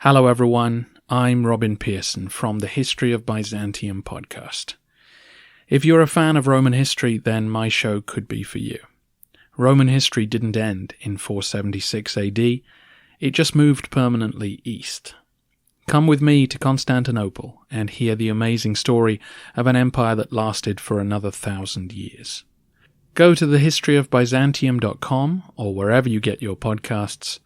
Hello everyone, I'm Robin Pearson from the History of Byzantium podcast. If you're a fan of Roman history, then my show could be for you. Roman history didn't end in 476 AD, it just moved permanently east. Come with me to Constantinople and hear the amazing story of an empire that lasted for another 1,000 years. Go to thehistoryofbyzantium.com or wherever you get your podcasts.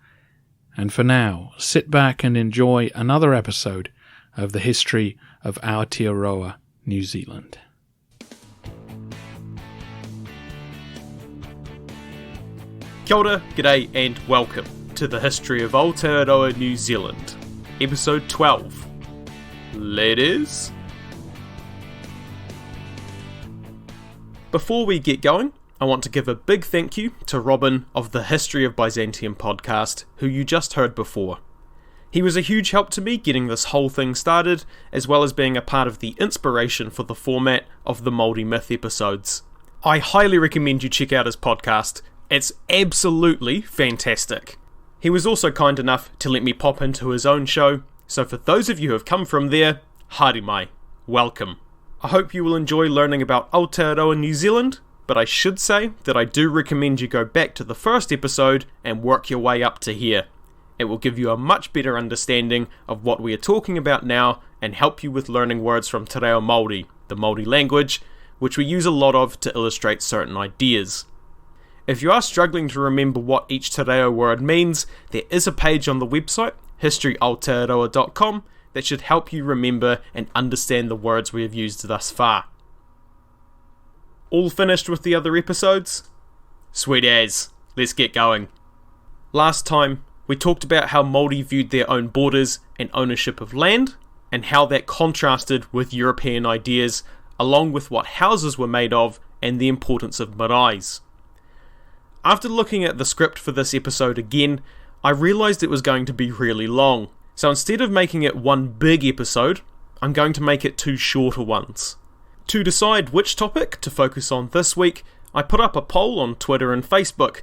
And for now, sit back and enjoy another episode of the history of Aotearoa, New Zealand. Kia ora, g'day and welcome to the history of Aotearoa, New Zealand, episode 12. Ladies. Before we get going, I want to give a big thank you to Robin of the History of Byzantium podcast, who you just heard before. He was a huge help to me getting this whole thing started, as well as being a part of the inspiration for the format of the Maori Myth episodes. I highly recommend you check out his podcast. It's absolutely fantastic. He was also kind enough to let me pop into his own show, so for those of you who have come from there, haere mai, welcome. I hope you will enjoy learning about Aotearoa, New Zealand, but I should say that I do recommend you go back to the first episode and work your way up to here. It will give you a much better understanding of what we are talking about now and help you with learning words from Te Reo Maori, the Maori language, which we use a lot of to illustrate certain ideas. If you are struggling to remember what each Te Reo word means, there is a page on the website, historyaotearoa.com, that should help you remember and understand the words we have used thus far. All finished with the other episodes? Sweet as. Let's get going. Last time, we talked about how Maori viewed their own borders and ownership of land, and how that contrasted with European ideas, along with what houses were made of and the importance of maraes. After looking at the script for this episode again, I realised it was going to be really long, so instead of making it one big episode, I'm going to make it two shorter ones. To decide which topic to focus on this week, I put up a poll on Twitter and Facebook,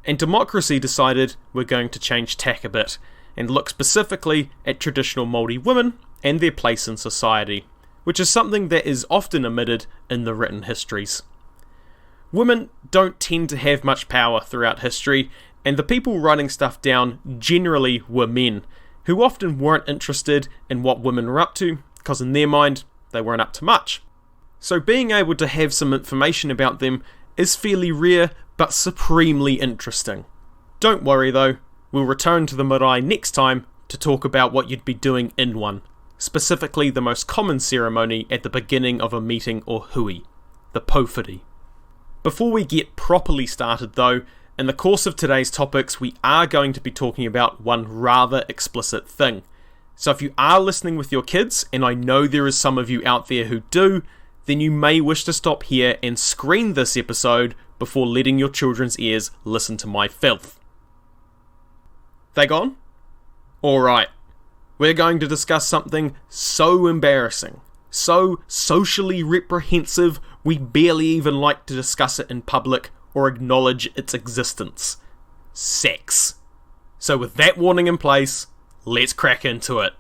and Democracy decided we're going to change tack a bit, and look specifically at traditional Maori women and their place in society, which is something that is often omitted in the written histories. Women don't tend to have much power throughout history, and the people writing stuff down generally were men, who often weren't interested in what women were up to, because in their mind, they weren't up to much. So being able to have some information about them is fairly rare, but supremely interesting. Don't worry though, we'll return to the marae next time to talk about what you'd be doing in one, specifically the most common ceremony at the beginning of a meeting or hui, the pōwhiri. Before we get properly started though, in the course of today's topics we are going to be talking about one rather explicit thing. So if you are listening with your kids, and I know there is some of you out there who do, then you may wish to stop here and screen this episode before letting your children's ears listen to my filth. They gone? Alright, we're going to discuss something so embarrassing, so socially reprehensive, we barely even like to discuss it in public or acknowledge its existence. Sex. So with that warning in place, let's crack into it.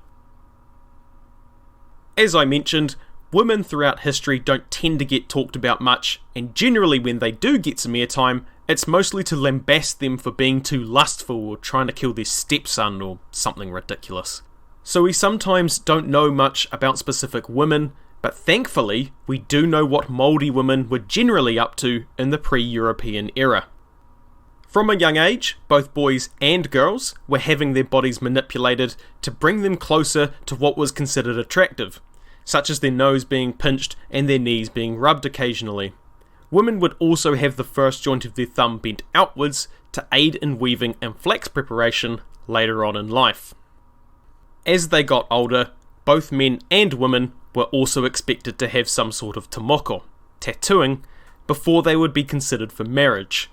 As I mentioned, women throughout history don't tend to get talked about much, and generally when they do get some airtime, it's mostly to lambast them for being too lustful or trying to kill their stepson or something ridiculous. So we sometimes don't know much about specific women, but thankfully we do know what Maori women were generally up to in the pre-European era. From a young age, both boys and girls were having their bodies manipulated to bring them closer to what was considered attractive, such as their nose being pinched and their knees being rubbed occasionally. Women would also have the first joint of their thumb bent outwards to aid in weaving and flax preparation later on in life. As they got older, both men and women were also expected to have some sort of tomoko, tattooing, before they would be considered for marriage.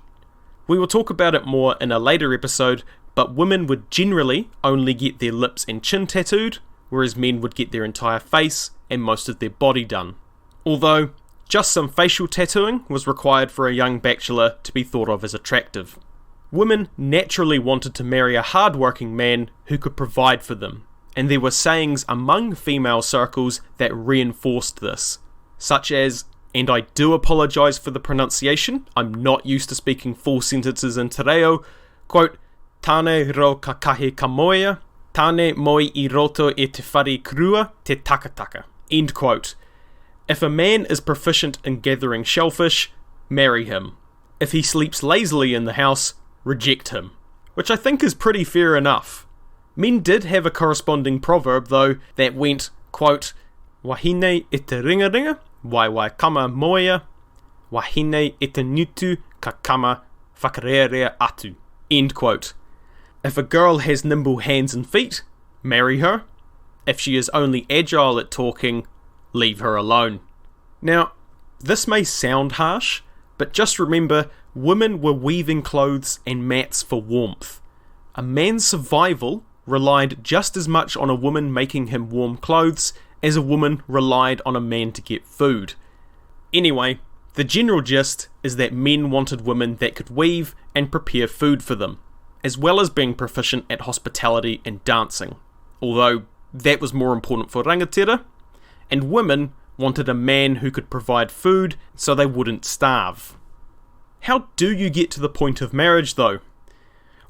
We will talk about it more in a later episode, but women would generally only get their lips and chin tattooed, whereas men would get their entire face and most of their body done. Although, just some facial tattooing was required for a young bachelor to be thought of as attractive. Women naturally wanted to marry a hard-working man who could provide for them, and there were sayings among female circles that reinforced this, such as, and I do apologise for the pronunciation, I'm not used to speaking full sentences in te reo, quote, Tane ro kakahe kamoia, tane moi I roto e te whare krua te takataka, end quote. If a man is proficient in gathering shellfish, marry him. If he sleeps lazily in the house, reject him. Which I think is pretty fair enough. Men did have a corresponding proverb, though, that went, quote, Wahine e te ringa, wai kama moia, wahine e te nutu ka kama whakarearea atu, end quote. If a girl has nimble hands and feet, marry her. If she is only agile at talking, leave her alone. Now, this may sound harsh, but just remember, women were weaving clothes and mats for warmth. A man's survival relied just as much on a woman making him warm clothes as a woman relied on a man to get food. Anyway, the general gist is that men wanted women that could weave and prepare food for them, as well as being proficient at hospitality and dancing, although that was more important for rangatira, and women wanted a man who could provide food so they wouldn't starve. How do you get to the point of marriage, though?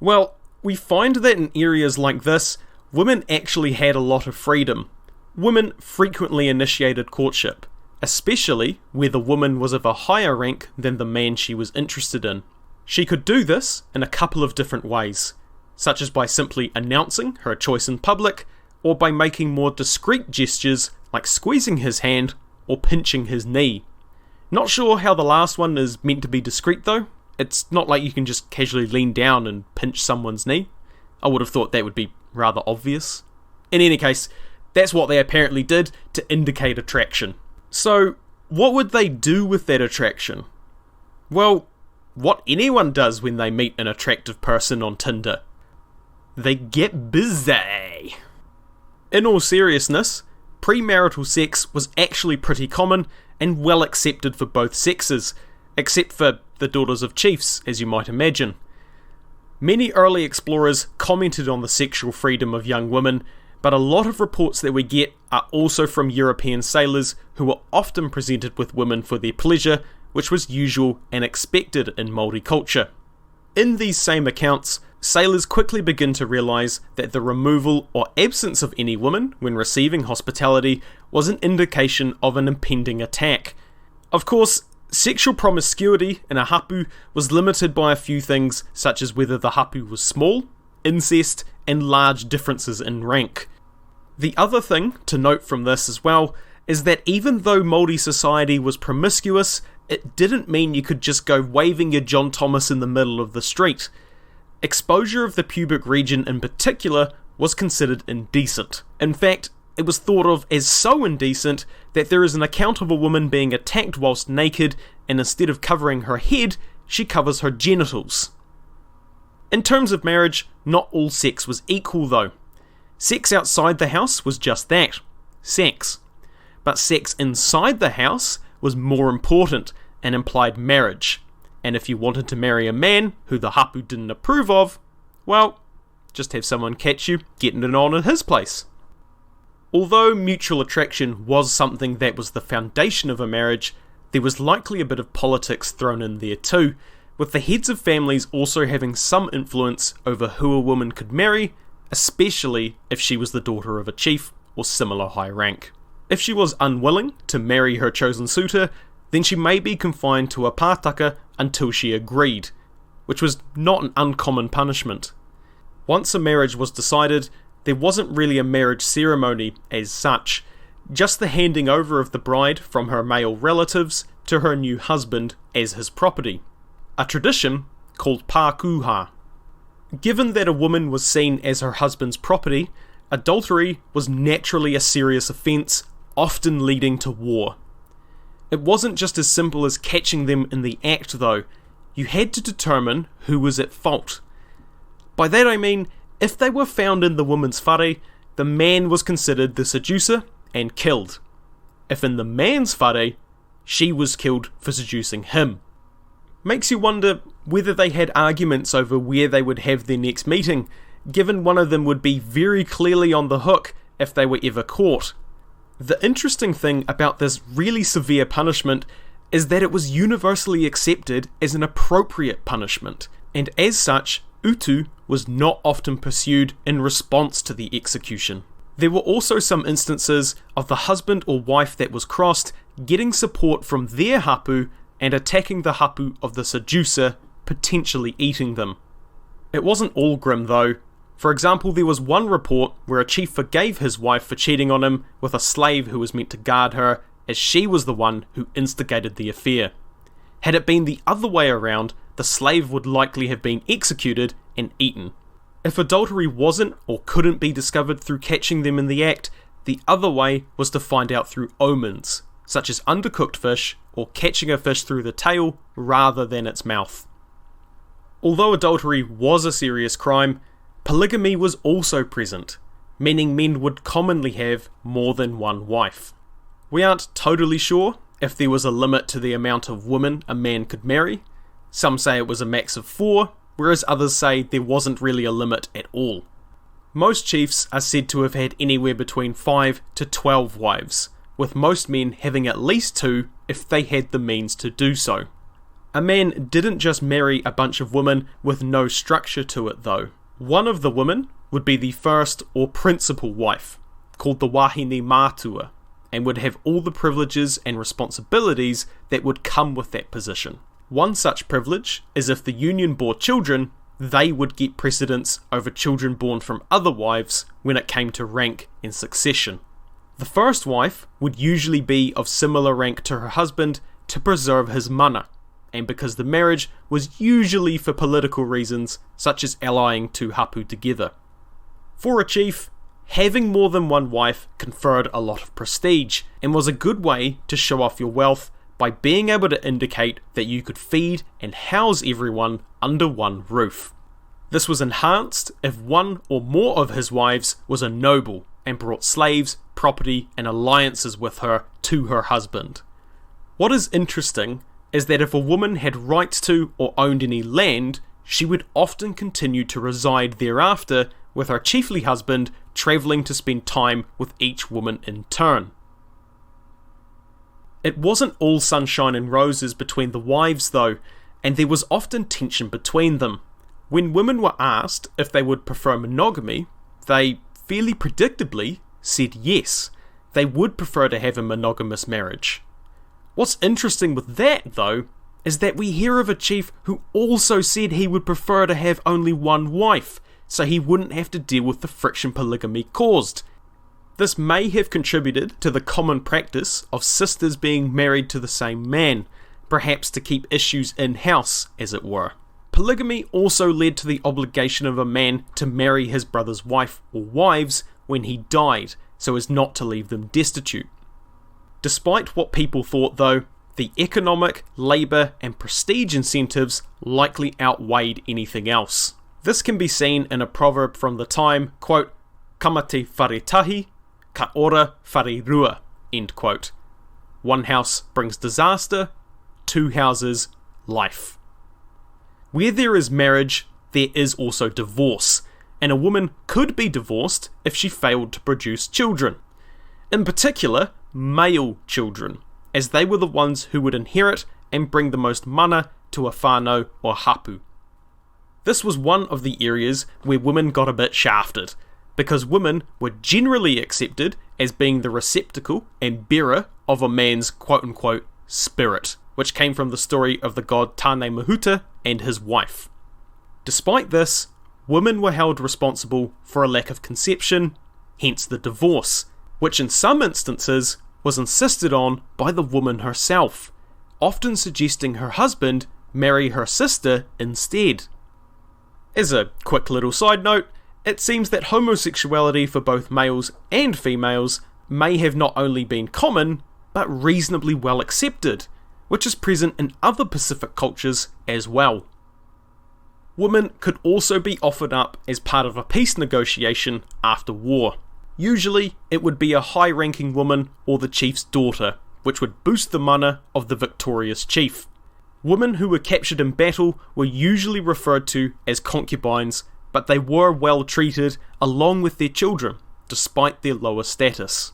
Well, we find that in areas like this, women actually had a lot of freedom. Women frequently initiated courtship, especially where the woman was of a higher rank than the man she was interested in. She could do this in a couple of different ways, such as by simply announcing her choice in public, or by making more discreet gestures like squeezing his hand or pinching his knee. Not sure how the last one is meant to be discreet though. It's not like you can just casually lean down and pinch someone's knee. I would have thought that would be rather obvious. In any case, that's what they apparently did to indicate attraction. So, what would they do with that attraction? Well, what anyone does when they meet an attractive person on Tinder. They get busy. In all seriousness, premarital sex was actually pretty common and well accepted for both sexes, except for the daughters of chiefs, as you might imagine. Many early explorers commented on the sexual freedom of young women, but a lot of reports that we get are also from European sailors who were often presented with women for their pleasure, which was usual and expected in Maori culture. In these same accounts, sailors quickly begin to realise that the removal or absence of any woman when receiving hospitality was an indication of an impending attack. Of course, sexual promiscuity in a hapu was limited by a few things such as whether the hapu was small, incest, and large differences in rank. The other thing to note from this as well is that even though Māori society was promiscuous, it didn't mean you could just go waving your John Thomas in the middle of the street. Exposure of the pubic region in particular was considered indecent. In fact, it was thought of as so indecent that there is an account of a woman being attacked whilst naked, and instead of covering her head, she covers her genitals. In terms of marriage, not all sex was equal though. Sex outside the house was just that, sex. But sex inside the house was more important and implied marriage. And if you wanted to marry a man who the hapu didn't approve of, well, just have someone catch you getting it on at his place. Although mutual attraction was something that was the foundation of a marriage, there was likely a bit of politics thrown in there too, with the heads of families also having some influence over who a woman could marry, especially if she was the daughter of a chief or similar high rank. If she was unwilling to marry her chosen suitor, then she may be confined to a pātaka until she agreed, which was not an uncommon punishment. Once a marriage was decided, there wasn't really a marriage ceremony as such, just the handing over of the bride from her male relatives to her new husband as his property, a tradition called pākuha. Given that a woman was seen as her husband's property, adultery was naturally a serious offence, often leading to war. It wasn't just as simple as catching them in the act though, you had to determine who was at fault. By that I mean, if they were found in the woman's whare, the man was considered the seducer and killed. If in the man's whare, she was killed for seducing him. Makes you wonder whether they had arguments over where they would have their next meeting, given one of them would be very clearly on the hook if they were ever caught. The interesting thing about this really severe punishment is that it was universally accepted as an appropriate punishment, and as such, utu was not often pursued in response to the execution. There were also some instances of the husband or wife that was crossed getting support from their hapu and attacking the hapu of the seducer, potentially eating them. It wasn't all grim though. For example, there was one report where a chief forgave his wife for cheating on him with a slave who was meant to guard her, as she was the one who instigated the affair. Had it been the other way around, the slave would likely have been executed and eaten. If adultery wasn't or couldn't be discovered through catching them in the act, the other way was to find out through omens, such as undercooked fish or catching a fish through the tail rather than its mouth. Although adultery was a serious crime, polygamy was also present, meaning men would commonly have more than one wife. We aren't totally sure if there was a limit to the amount of women a man could marry. Some say it was a max of 4, whereas others say there wasn't really a limit at all. Most chiefs are said to have had anywhere between 5 to 12 wives, with most men having at least 2 if they had the means to do so. A man didn't just marry a bunch of women with no structure to it though. One of the women would be the first or principal wife, called the wahine mātua, and would have all the privileges and responsibilities that would come with that position. One such privilege is if the union bore children, they would get precedence over children born from other wives when it came to rank and succession. The first wife would usually be of similar rank to her husband to preserve his mana, and because the marriage was usually for political reasons, such as allying two hapu together. For a chief, having more than one wife conferred a lot of prestige, and was a good way to show off your wealth by being able to indicate that you could feed and house everyone under one roof. This was enhanced if one or more of his wives was a noble and brought slaves, property, and alliances with her to her husband. What is interesting is that if a woman had rights to or owned any land, she would often continue to reside thereafter with her chiefly husband travelling to spend time with each woman in turn. It wasn't all sunshine and roses between the wives though, and there was often tension between them. When women were asked if they would prefer monogamy, they fairly predictably said yes, they would prefer to have a monogamous marriage. What's interesting with that though, is that we hear of a chief who also said he would prefer to have only one wife, so he wouldn't have to deal with the friction polygamy caused. This may have contributed to the common practice of sisters being married to the same man, perhaps to keep issues in-house, as it were. Polygamy also led to the obligation of a man to marry his brother's wife or wives when he died, so as not to leave them destitute. Despite what people thought though, the economic, labour and prestige incentives likely outweighed anything else. This can be seen in a proverb from the time, quote, "Kama te wharetahi, ka ora wharerua," end quote. One house brings disaster, 2 houses, life. Where there is marriage, there is also divorce, and a woman could be divorced if she failed to produce children. In particular, male children, as they were the ones who would inherit and bring the most mana to a whānau or hapu. This was one of the areas where women got a bit shafted, because women were generally accepted as being the receptacle and bearer of a man's quote-unquote spirit, which came from the story of the god Tāne Mahuta and his wife. Despite this, women were held responsible for a lack of conception, hence the divorce, which in some instances was insisted on by the woman herself, often suggesting her husband marry her sister instead. As a quick little side note, it seems that homosexuality for both males and females may have not only been common, but reasonably well accepted, which is present in other Pacific cultures as well. Women could also be offered up as part of a peace negotiation after war. Usually, it would be a high-ranking woman or the chief's daughter, which would boost the mana of the victorious chief. Women who were captured in battle were usually referred to as concubines, but they were well treated along with their children, despite their lower status.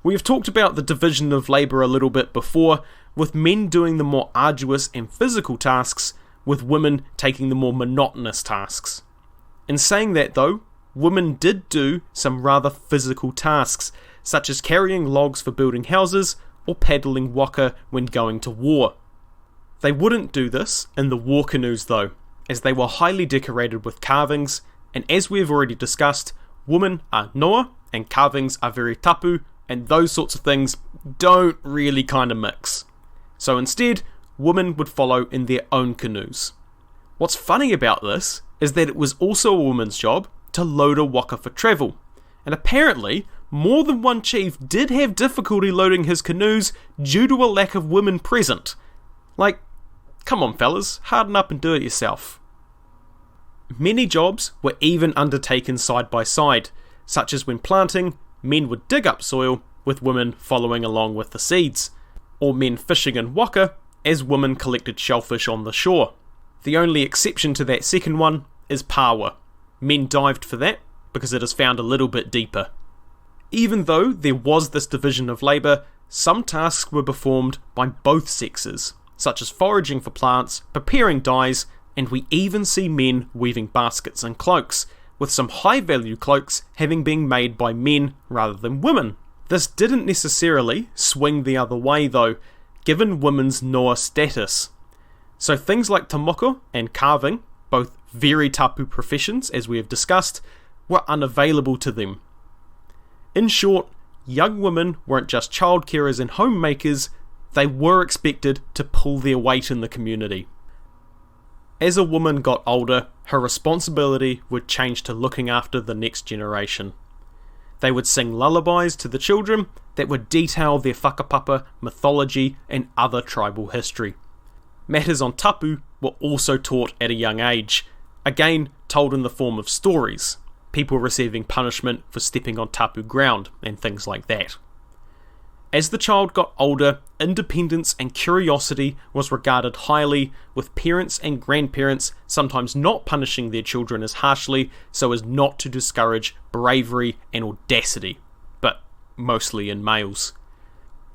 We have talked about the division of labour a little bit before, with men doing the more arduous and physical tasks, with women taking the more monotonous tasks. In saying that though, women did do some rather physical tasks, such as carrying logs for building houses or paddling waka when going to war. They wouldn't do this in the war canoes though, as they were highly decorated with carvings, and as we have already discussed, women are noa and carvings are very tapu, and those sorts of things don't really kind of mix. So instead, women would follow in their own canoes. What's funny about this is that it was also a woman's job to load a waka for travel, and apparently more than one chief did have difficulty loading his canoes due to a lack of women present. Like, come on fellas, harden up and do it yourself. Many jobs were even undertaken side by side, such as when planting, men would dig up soil with women following along with the seeds, or men fishing in waka as women collected shellfish on the shore. The only exception to that second one is pawa. Men dived for that because it is found a little bit deeper. Even though there was this division of labour, some tasks were performed by both sexes, such as foraging for plants, preparing dyes, and we even see men weaving baskets and cloaks, with some high-value cloaks having been made by men rather than women. This didn't necessarily swing the other way though, given women's noa status. So things like tomoko and carving, both very tapu professions as we have discussed, were unavailable to them. In short, young women weren't just childcarers and homemakers, they were expected to pull their weight in the community. As a woman got older, her responsibility would change to looking after the next generation. They would sing lullabies to the children that would detail their whakapapa, mythology, and other tribal history. Matters on tapu were also taught at a young age, again told in the form of stories, people receiving punishment for stepping on tapu ground, and things like that. As the child got older, independence and curiosity was regarded highly, with parents and grandparents sometimes not punishing their children as harshly so as not to discourage bravery and audacity, but mostly in males.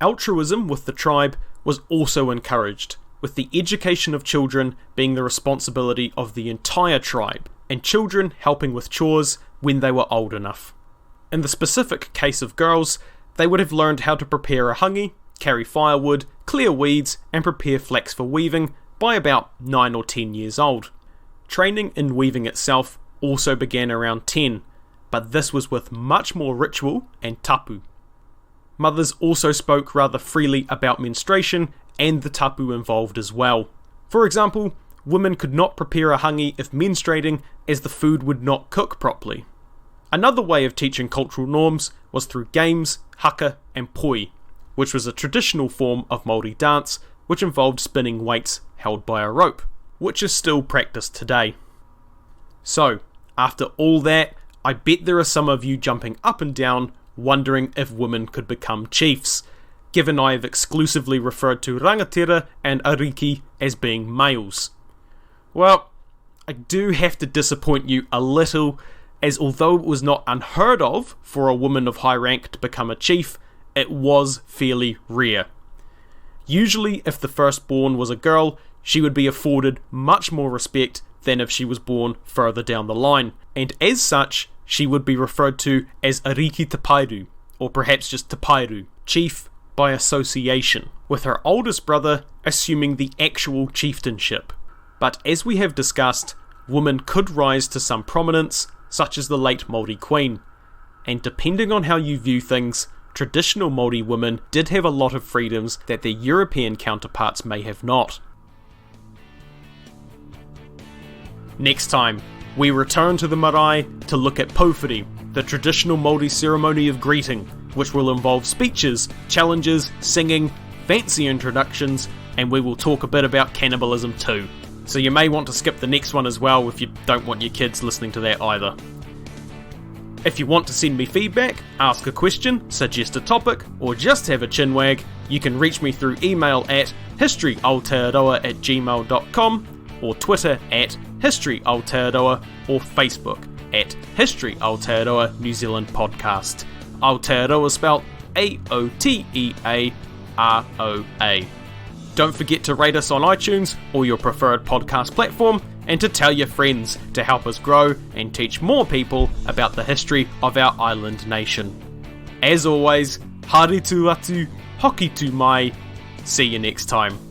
Altruism with the tribe was also encouraged, with the education of children being the responsibility of the entire tribe, and children helping with chores when they were old enough. In the specific case of girls, they would have learned how to prepare a hangi, carry firewood, clear weeds, and prepare flax for weaving by about 9 or 10 years old. Training in weaving itself also began around 10, but this was with much more ritual and tapu. Mothers also spoke rather freely about menstruation and the tapu involved as well. For example, women could not prepare a hangi if menstruating, as the food would not cook properly. Another way of teaching cultural norms was through games, haka, and poi, which was a traditional form of Maori dance which involved spinning weights held by a rope, which is still practiced today. So, after all that, I bet there are some of you jumping up and down wondering if women could become chiefs, given I have exclusively referred to rangatira and ariki as being males. Well, I do have to disappoint you a little, as although it was not unheard of for a woman of high rank to become a chief, it was fairly rare. Usually, if the firstborn was a girl, she would be afforded much more respect than if she was born further down the line, and as such, she would be referred to as Ariki Tapairu, or perhaps just Tapairu, chief by association, with her oldest brother assuming the actual chieftainship. But as we have discussed, women could rise to some prominence, such as the late Māori Queen, and depending on how you view things, traditional Māori women did have a lot of freedoms that their European counterparts may have not. Next time, we return to the marae to look at Pouwhiri, the traditional Māori ceremony of greeting, which will involve speeches, challenges, singing, fancy introductions, and we will talk a bit about cannibalism too. So you may want to skip the next one as well if you don't want your kids listening to that either. If you want to send me feedback, ask a question, suggest a topic, or just have a chinwag, you can reach me through email at historyaotearoa@gmail.com or Twitter at History Aotearoa or Facebook at History Aotearoa New Zealand Podcast. Aotearoa spelled Aotearoa. Don't forget to rate us on iTunes or your preferred podcast platform, and to tell your friends to help us grow and teach more people about the history of our island nation. As always, haere tu atu, hoki tu mai. See you next time.